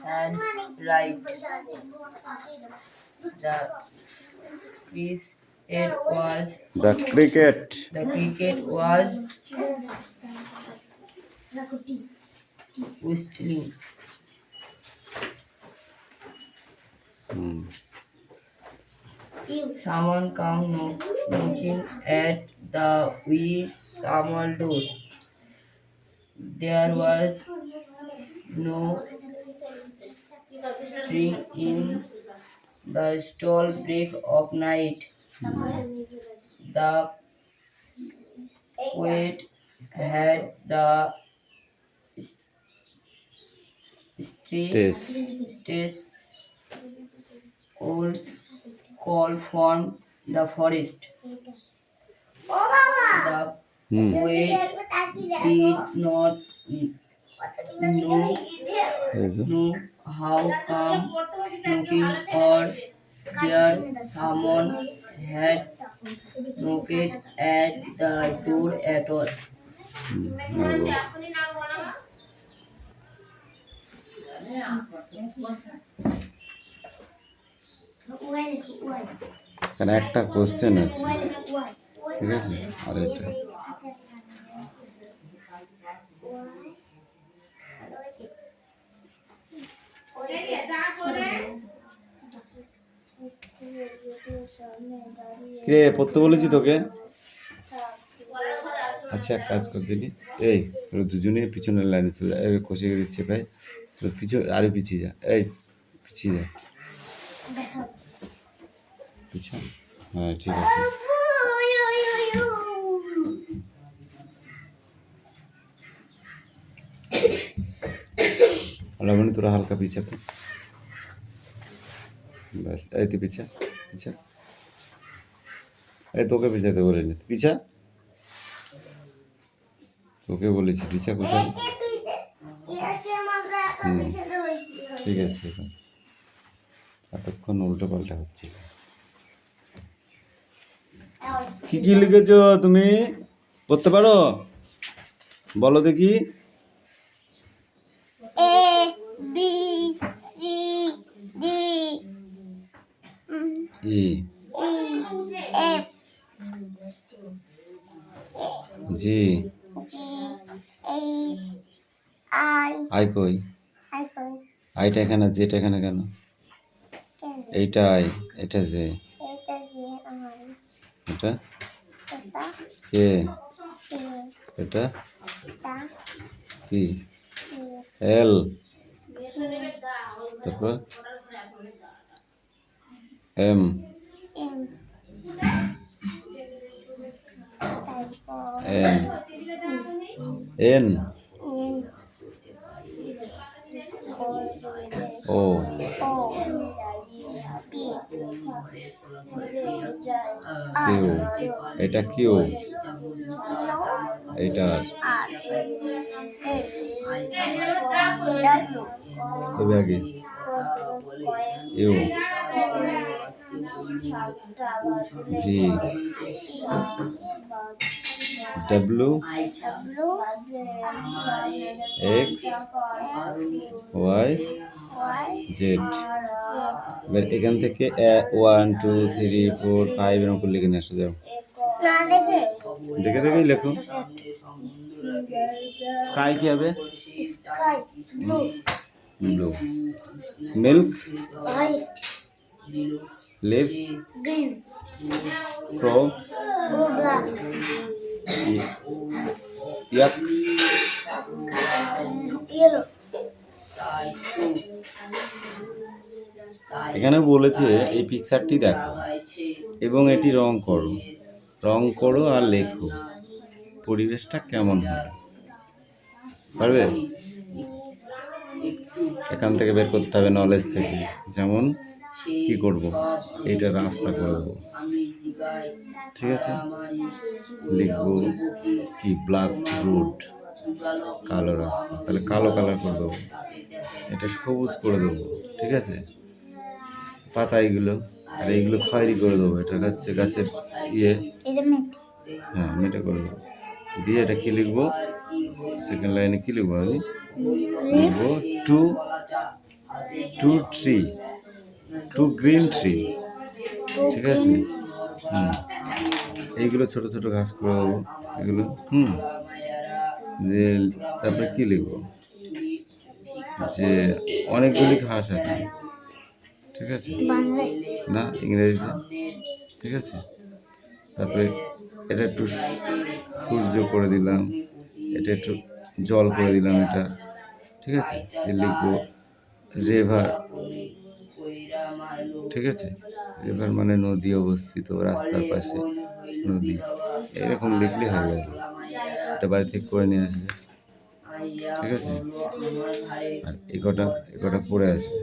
and right. The cricket was whistling. Someone come knocking at the wee summer door. There was no string in the stall break of night. The poet had the stage owls call from the forest. The poet did not know how come knocking or there someone had knocked at the door at all. এখানে একটা question আছে, ঠিক আছে? আর এটা কে পড়তে বলেছি তোকে? আচ্ছা, এক কাজ কর দিলি, এই তোর দুজনে পিছনের লাইনে চলে যা, এই কষে দিচ্ছে ভাই, তোর আরে পিছিয়ে যা, এই পিছিয়ে যা, পিছা, হ্যাঁ ঠিক আছে। লবণ তোরা হালকা পিছাতে, ব্যাস, এই তুই পিছা পিছা, এই তোকে পিছাতে বলিনি, পিছা, তোকে বলেছি পিছা কোষা। ঠিক আছে, এতক্ষণ উল্টো পাল্টা হচ্ছে। কি কি লিখেছো তুমি? পড়তে পারো? বলো দেখি। A B C D E F G G H I কই? আইটা এখানে, জেটা এখানে কেন? এইটা আই, এটা জে, এটা কে, এটা কি? এল, তারপর M, N, N O, Q, এটা কিউ, এইটা আগে U, V, W, X, Y, Z. এবার এখান থেকে 1 2 3 4 5 এরকম করে লিখে নিয়ে আসো, যাও দেখে দেখেই লেখো। স্কাই কি হবে? ব্লু। মিল্ক, লিভ, ক্রো, ইয়াক, এখানে বলেছে এই পিকচারটি দেখো এবং এটি রং করো আর লেখো পরিবেশটা কেমন হবে, পারবে? এখান থেকে বের করতে হবে নলেজ থেকে, যেমন কি করব, এইটা রাস্তা করে দেবো, ঠিক আছে? লিখবো কি, ব্ল্যাক রোড, কালো রাস্তা, তাহলে কালো কালার করে দেবো, এটা সবুজ করে দেবো, ঠিক আছে? পাতা এইগুলো, আর এইগুলো খয়েরি করে দেবো, এটা হচ্ছে গাছের ইয়ে, হ্যাঁ মেটে করে দেবো। দিয়ে এটা কি লিখবো, সেকেন্ড লাইনে কি লিখবো, আমি লিখবো two two tree, two green tree. ঠিক আছে, হুম, এইগুলো ছোট ছোট ঘাস করে দেবো এগুলো। হুম, যে তারপরে কি লিখবো, যে অনেকগুলি ঘাস আছে, ঠিক আছে, বাংলায় না ইংরেজিতে, ঠিক আছে। তারপরে এটা একটু সূর্য করে দিলাম, এটা একটু জল করে দিলাম, এটা ঠিক আছে। যে লিখবো রেভার, ঠিক আছে, রিভার মানে নদী অবস্থিত রাস্তার পাশে, নদী, এরকম লিখলে হয়ে গেল। এটা বাড়ি থেকে করে নিয়ে আসবে, ঠিক আছে। আর এ কটা পড়ে আসবে,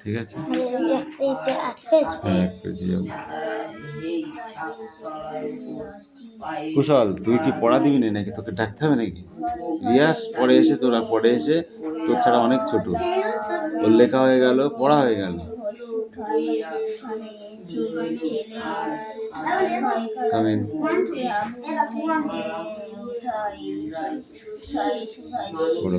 ঠিক আছে। হ্যাঁ, এক পেজে যাবো। কুশল, তুই কি পড়া দিবি না নাকি তোকে ডাকতে হবে নাকি? রিয়াস পড়ে এসে, তোরা পড়ে এসে, তোর ছাড়া অনেক ছোট, ওর লেখা হয়ে গেল, পড়া হয়ে গেল। Come in. পড়ো।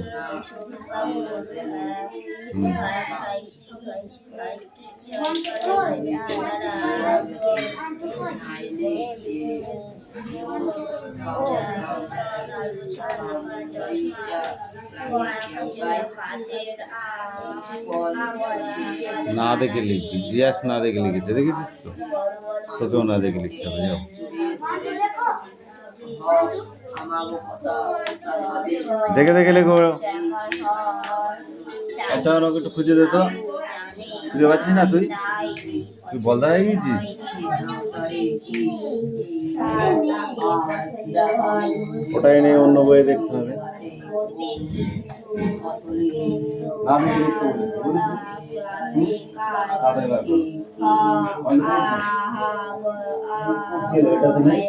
না দেখে লিখবি, রিয়াস না দেখে লিখেছে, দেখেছিস তো, তোকেও না দেখে লিখতে হবে, যাও। দেখে দেখে লেখো। আচ্ছা, ওকে একটু খুঁজে দে তো, খুঁজে পাচ্ছিস না তুই? তুই বলদা হয়ে গেছিস। ওটা এনে অন্য বইয়ে দেখতে হবে। না দেখে লিখতে বলেছি, বুঝেছিস? কাদের ব্যাপার? এটাতে নেই।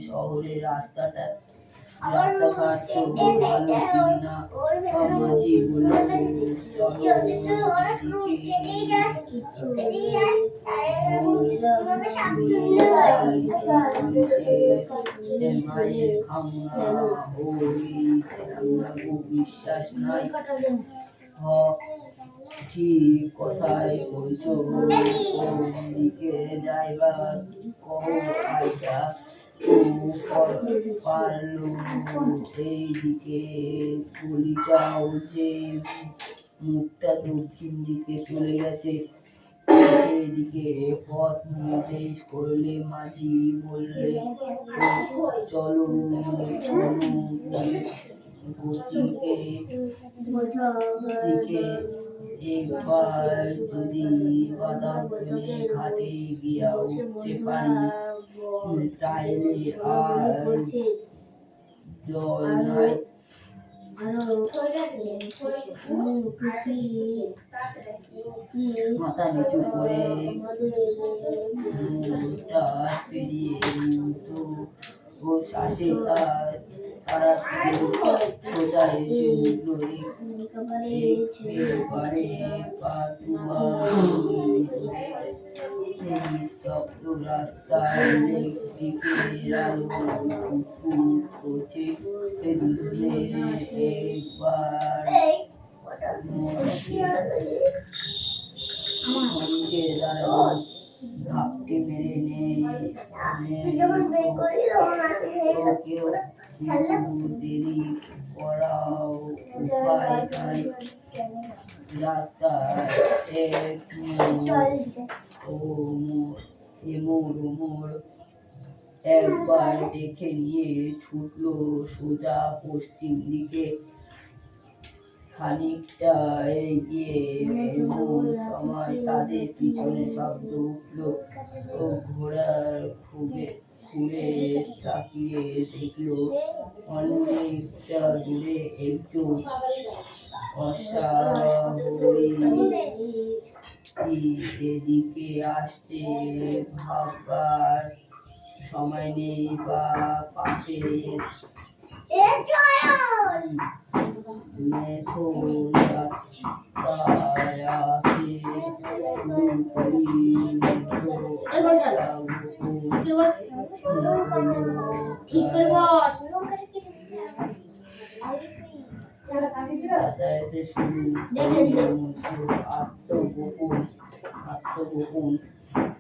শহরের রাস্তাটা রাস্তাঘাট তো ভালো ছিল না। মাঝি বলল, চলো মায়ের খামনা বিশ্বাস নাই। ঠিক কথাই কইছো, কোন দিকে যাইবা কহ আইসা পারলো এইদিকে গলিটাও যে মুখটা দক্ষিণ দিকে চলে গেছে, সেদিকে পথ নির্দেশ করলে মাঝি বললে, চলো গতিকে দিকে একবার যদি বাদাম তুলে ঘাটে গিয়া উঠতে পারি, তাইলে আর দল নাই। মাথা নিচু করে মুখটা ফিরিয়ে উঠতো ও শ্বাসে তারা ছুটে সোজা এসে উঠলো একেবারে পাটুয়া নিস্তব্ধ রাস্তায় ইলেকট্রিকের আলো ফুটফুট করছে। দুজনে একবার মনকে দাঁড়ালো, ঘাপটি মেরে কেউ দেরি করাও উপায় নাই। রাস্তায় এক মোড় একবার দেখে নিয়ে ছুটলো সোজা পশ্চিম দিকে। খানিকটা এগিয়ে এমন সময় তাদের পিছনে শব্দ উঠলো ও ঘোড়ার ঘুরে তাকিয়ে দেখলো অনেকটা দূরে একজন অশ্বারোহী এদিকে আসছে। ভাববার সময় নেই বা পাশে মেথর যাতায়াতে শুরু করি। যাতায়াতে শুরু আত্মগোপন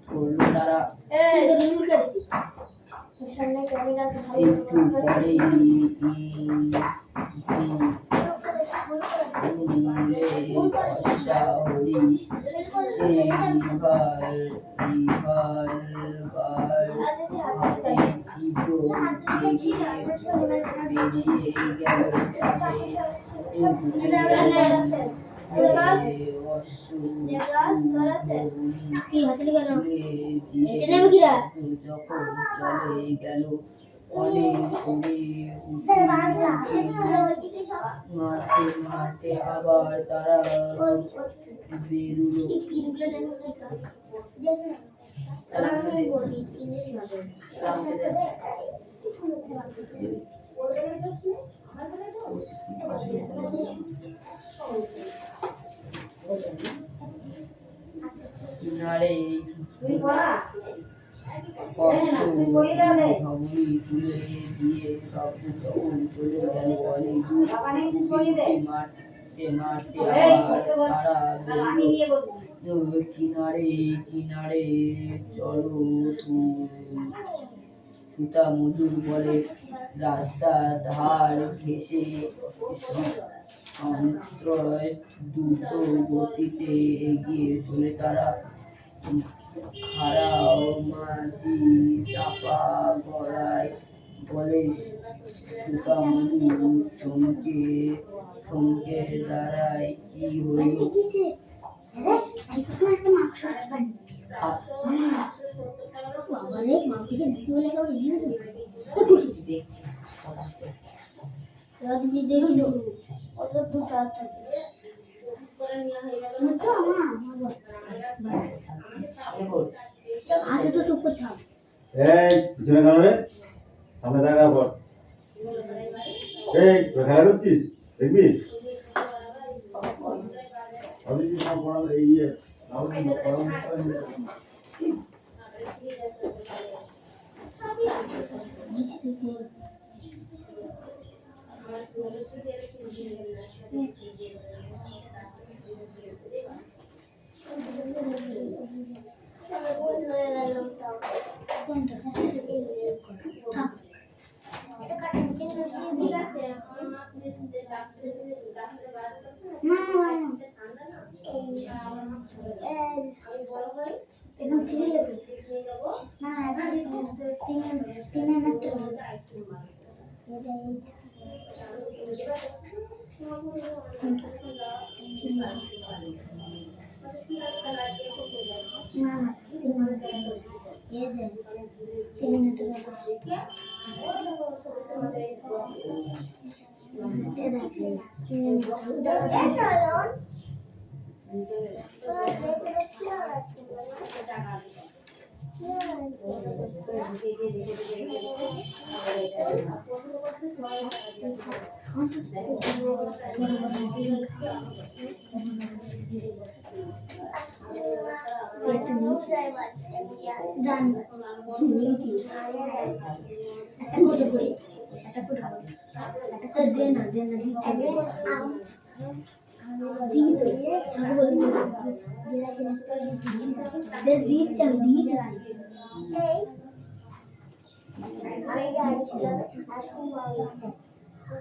করলো তারা। একটু পরেই অশ্বারোহী রিভলভার হাতে তীব্র বেগে বেরিয়ে গেল যখন চলে গেল অনেক দূরে মারতে আবার তারা বেরুলো। কিনারে ভবনী তুলে দিয়ে শব্দ যখন চলে গেল অনেক দূর মারতে মারতে আবার তারা বেরুলো। কিনারে চলো সুতা মজুর বলে রাস্তার ধার ঘেঁষে সন্ত্রাস দ্রুত গতিতে এগিয়ে চলে তারা। খাড়াও মাঝি চাপা গলায় বলে সুতা মজুর থমকে দাঁড়ায়। কি হইল? পিছনে কেন রে? সামনে দেখার পর খেলা করছিস দেখবি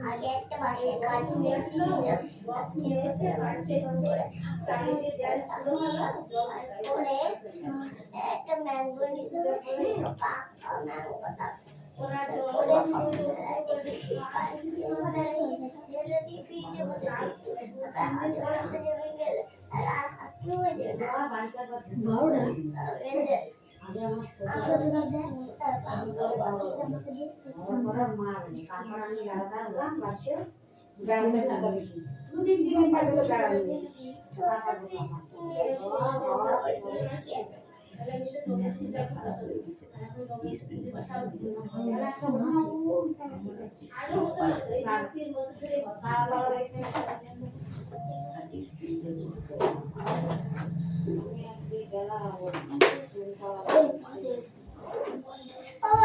আগে একটা বাসায় কাজ নিয়েছিল আজকে তারপরে একটা ম্যাঙ্গো নিতে পাকা ম্যাঙ্গোটা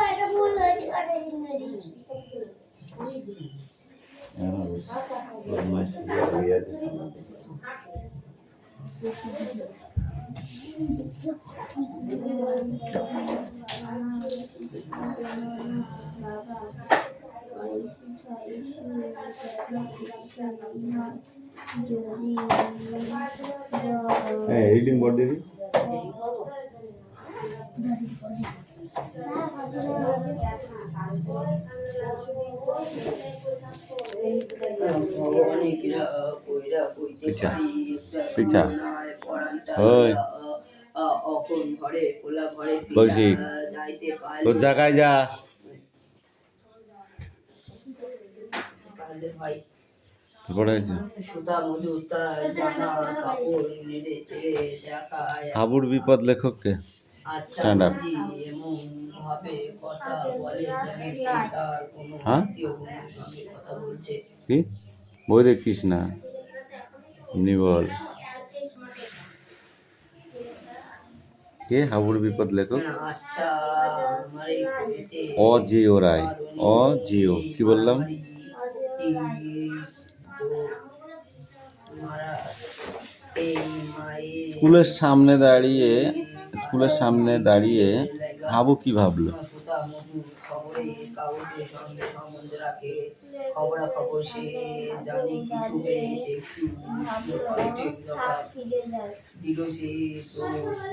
এটা ভুল হয়েছে কাটা জিনিস রিডিং বোর্ড দিবি ভগবানে কিরা কইরা কইতে পিছা পারি একটা পিছা সোনার পরাণটা ওই অখন ঘরে খোলা ঘরে কৌশিক যাইতে পারি তোর জায়গায় যা পারলে ভাই পড়ে হয়েছে সুতা মজুর তার জামা কাপড় নেড়ে চেড়ে দেখায় হাবুর বিপদ লেখককে আচ্ছা স্ট্যান্ড আপ বুঝি এমন ভাবে কথা বলে যেন সে তার কোনো হ্যাঁ আত্মীয় বন্ধুর সঙ্গে কথা বলছে কি বই দেখিস না এমনি বল কে হাবুর বিপদ লেখক আচ্ছা আমারে কইতে অজেয় রায় অজেয় কি বললাম স্কুলের সামনে দাঁড়িয়ে হাবু কি ভাবলো সুতা মজুর খবরে কাগজের সঙ্গে সম্বন্ধ রাখে খবরাখবর সে জানে কিছু সে একটু দিল সে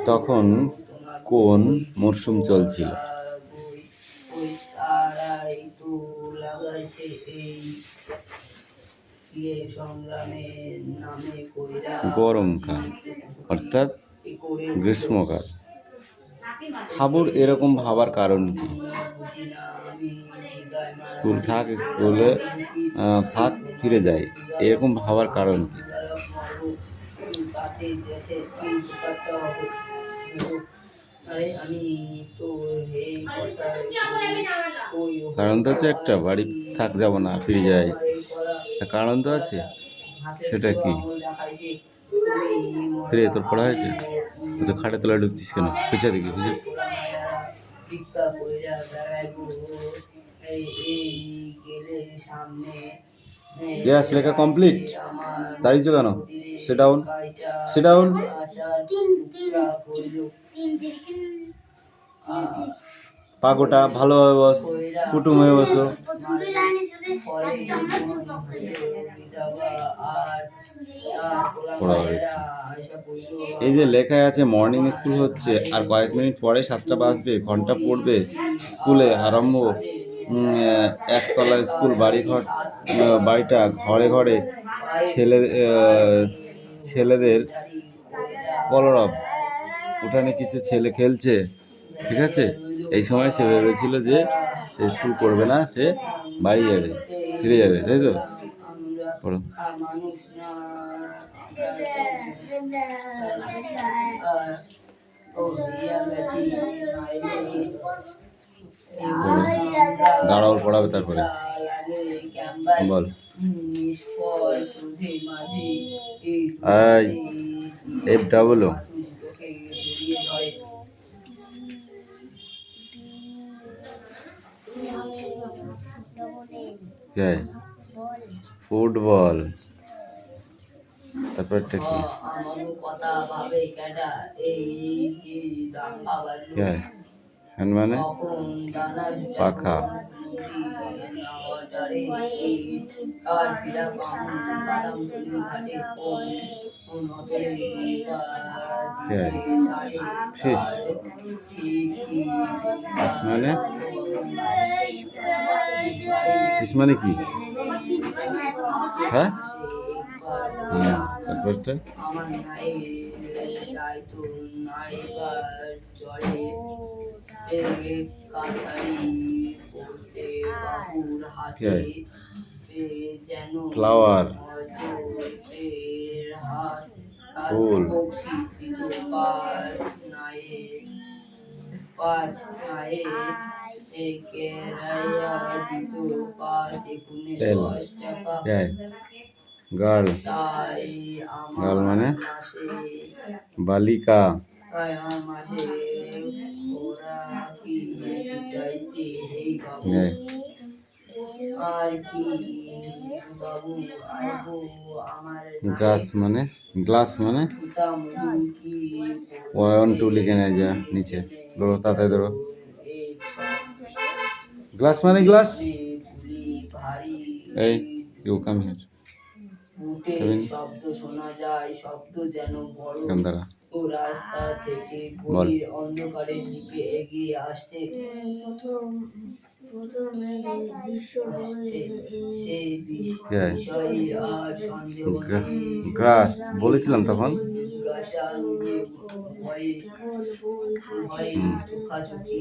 তখন কোন মরশুম চলছিল ওই তারাই তো লাগাইছে এই সংগ্রামের নামে কইরা গরমকাল অর্থাৎ গ্রীষ্মকাল হাবুর এরকম ভাবার কারণ কি স্কুলে থাক ফিরে যায় এরকম ভাবার কারণ কি কারণ তো হচ্ছে একটা বাড়ি থাক যাব না ফিরে যায় কারণ তো আছে সেটা কি রে তোর পড়া হয়েছে তো খাটে তোলা ঢুকছিস কেন পিছা দেখি বুঝে ইয়েস লেখা কমপ্লিট দাঁড়িয়েছো কেন সিট ডাউন পাগোটা ভালোভাবে বস কুটুম হয়ে বসো এই যে লেখায় আছে মর্নিং স্কুল হচ্ছে আর কয়েক মিনিট পরে 7টা বাজবে ঘন্টা পড়বে স্কুলে আরম্ভ একতলা স্কুল বাড়িটা ঘরে ঘরে ছেলেদের কলরব উঠানে কিছু ছেলে খেলছে ঠিক আছে এই সময় সে ভেবেছিল যে সে স্কুল করবে না সে বাড়ি যাবে ফিরে যাবে তাই তো পড়ো। মানুষ না ও হইয়া গেছি নাইলে দাঁড়াও, পড়াবে তারপরে। লাগে ক্যাম্বাই বল। নিষ্ফল ক্রোধে মাঝি এই আই এফ ডাবল ও দুটোকে জড়িয়ে ধরে কে ফুটবল। তারপরটা কি? আমাকে কথা ভাবে কেডা এই যে দাফা বাজলো কে ফ্যান মানে কখন দানা পাখা। নাওয়াটারে আর ফিরা পামু বাদাম তুলি ঘাটে কোন অতলে নৌকা কে দিছে তারে ফিস ফিস মানে ফিস মানে কি? হ্যাঁ তারপরটা আমার নায়ের দায়িত্ব নাইবার চলে কাছারি করতে বাবুর হাতে যেন ফ্লাওয়ার হাত ফুল বকশিস দিত পাঁচ নায়ে কেরাইয়া দিত 5 একুনে 10 টাকা গার্ল। তাই গার্ল মানে মাসে বালিকা। তাই মাসে ওরা কি জুটাইতে এই বাবু আর কি বাবু আইবো আমার গ্লাস মানে গ্লাস মানে পিতা মধু কি 1 2 লিখে নেয় যা নিচে ধরো তাতে ধরো। গ্লাস মানে গ্লাস। এই ইউ কাম হিয়ার। শব্দ শোনা যায় শব্দ যেন বড় কান্দারা ও রাস্তা থেকে গলির অন্ধকারের দিকে এগিয়ে আসছে সেই বিষয় আর সন্দেহ গ্রাস বলেছিলাম তখন। জিজ্ঞাসা ভয়ে ভয়ে চোখাচোখি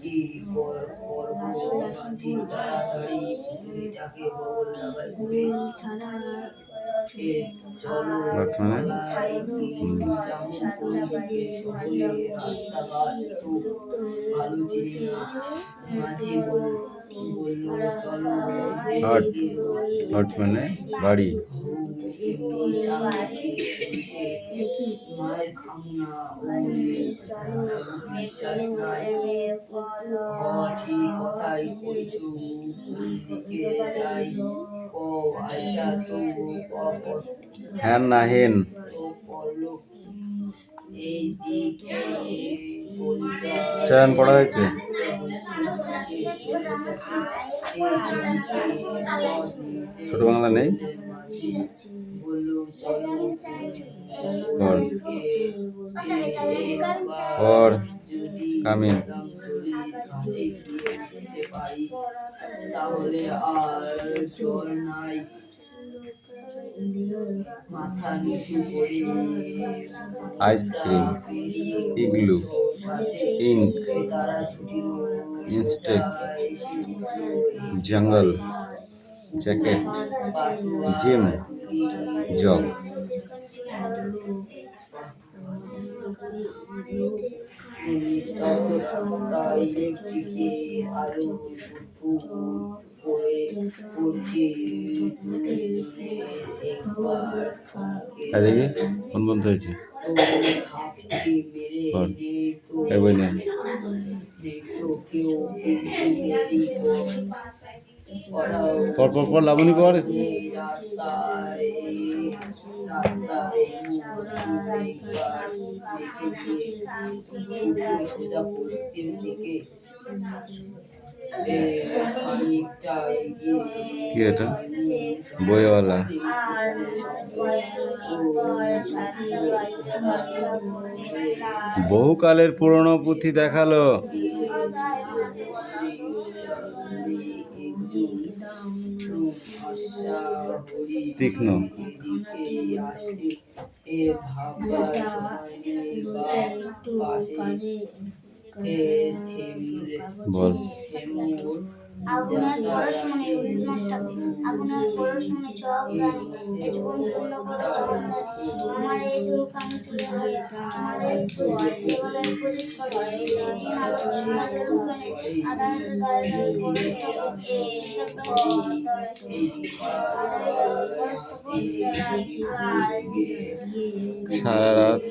কি করবো মাঝি তাড়াতাড়ি পুকুরিটাকে বগল লাগাই করে চলো পালাই কিন্তু যেমন পৌঁছতে শহরে রাস্তাঘাট তো ভালো ছিল না মাঝি বলল চলো হাট হাট মানে বাড়ি। মায়ের খামনা বিশ্বাস নাই কথাই কইছো দিকে যাই ও আচ্ছা তো হ্যান না হেন এই দিকে চান পড়া হয়েছে। ছোট বাংলা নেই और কামিন তাহলে আর জোর নাই মাথা নিচু করে আইসক্রিম ইগলু ইঙ্ক ইনস্টেক্স জঙ্গল জ্যাকেট জিম জগ। ইলেকট্রিকে আলো করে পড়ছে একবার দেখি কোন বন্ধু হয়েছে পর লাবণী পর সোজা পশ্চিম দিকে কি এটা বইওয়ালা বহুকালের পুরনো পুঁথি দেখালো। তীক্ষ্ণ বল। আগুনের পরশমণি রবীন্দ্রনাথ ঠাকুর। আগুনের পরশমণি চক রানী এ জীবন পূর্ণ করে জীবন দানি আমার এই দুঃখ আমি তুলে ধরে তোমার এই দেওয়ালের প্রদীপ করে সেদিন আলো শিখাইল লুকানে আধার গায়ে গায়ে পরস্ত করতে পরস্ত করতে সারা রাত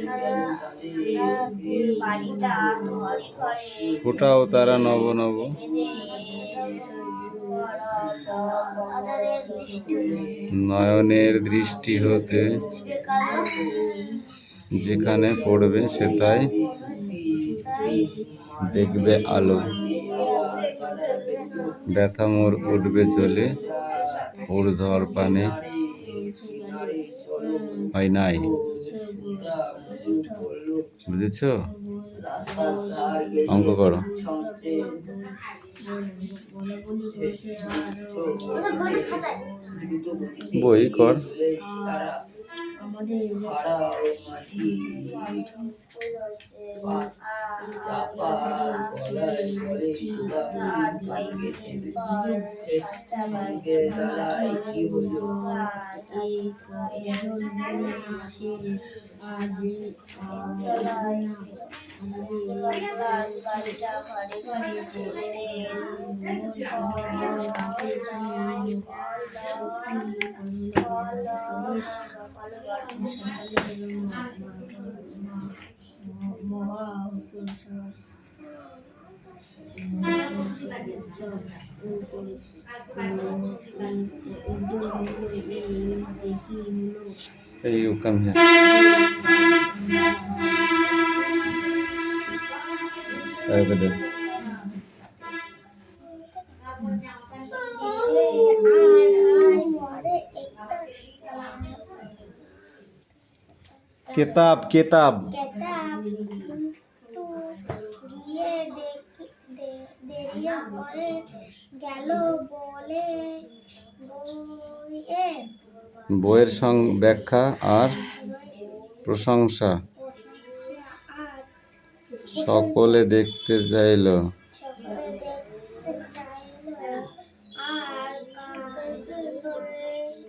বাড়িটা তৈরি করে ফোটাও তারা নব নব, আধারের দৃষ্টি নয়নের দৃষ্টি হতে যেখানে পড়বে সে তাই দেখবে আলো। ব্যথা মোর উঠবে চলে ঊর্ধ্বর পানে হয় নাই। বুঝেছ? অঙ্ক করো। বই কর। Hey, you come here. Over there. किताब किताब গিয়ে দেরিয়া করে গেল বলে বইয়ের ব্যাখ্যা আর প্রশংসা সকলে দেখতে চাইল,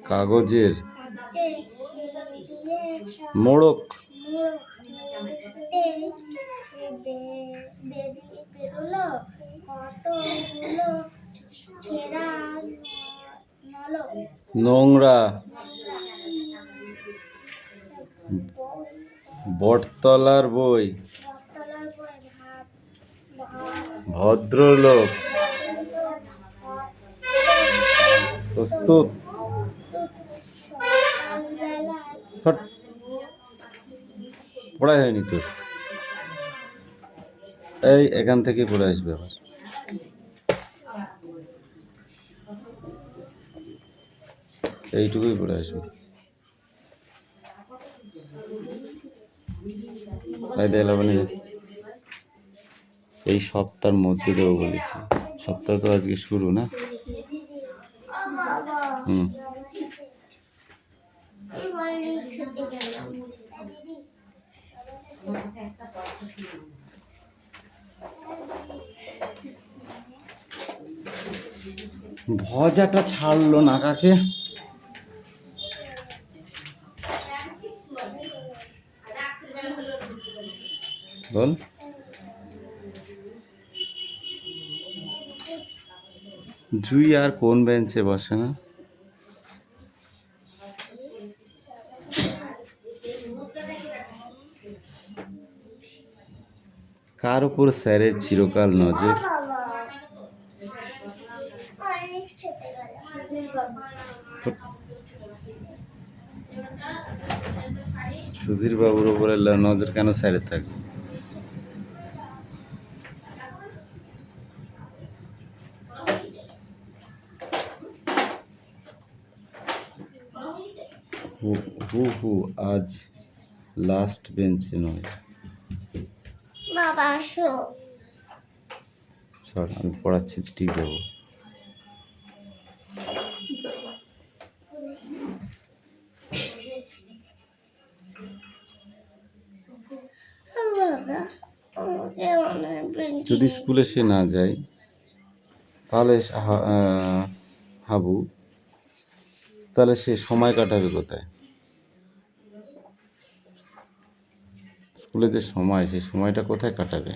কাগজের মোড়ক নোংরা বটতলার বই, ভদ্রলোক প্রস্তুত। পড়াই হয়নি তোর, এই এখান থেকে পড়ে আসবে আবার। এইটুকুই পড়ে আসবে। এই সপ্তাহের মধ্যে দেবো বলেছি, সপ্তাহ তো আজকে শুরু না। ভজাটা ছাড়লো না কাকে, বল। জুই আর কোন বেঞ্চে বসে না? কার উপর স্যারের চিরকাল নজর? সুধীর বাবুর উপরে নজর কেন স্যারের থাকবে? হু আজ লাস্ট বেঞ্চে নয়। বাবা সর, আমি পড়াচ্ছি, ঠিক দেবো। বাবা আমাকে অনেক যদি স্কুলে সে না যায় তাহলে হাবু তাহলে সে সময় কাটাবে কোথায়? স্কুলে যে সময়, সেই সময়টা কোথায় কাটাবে?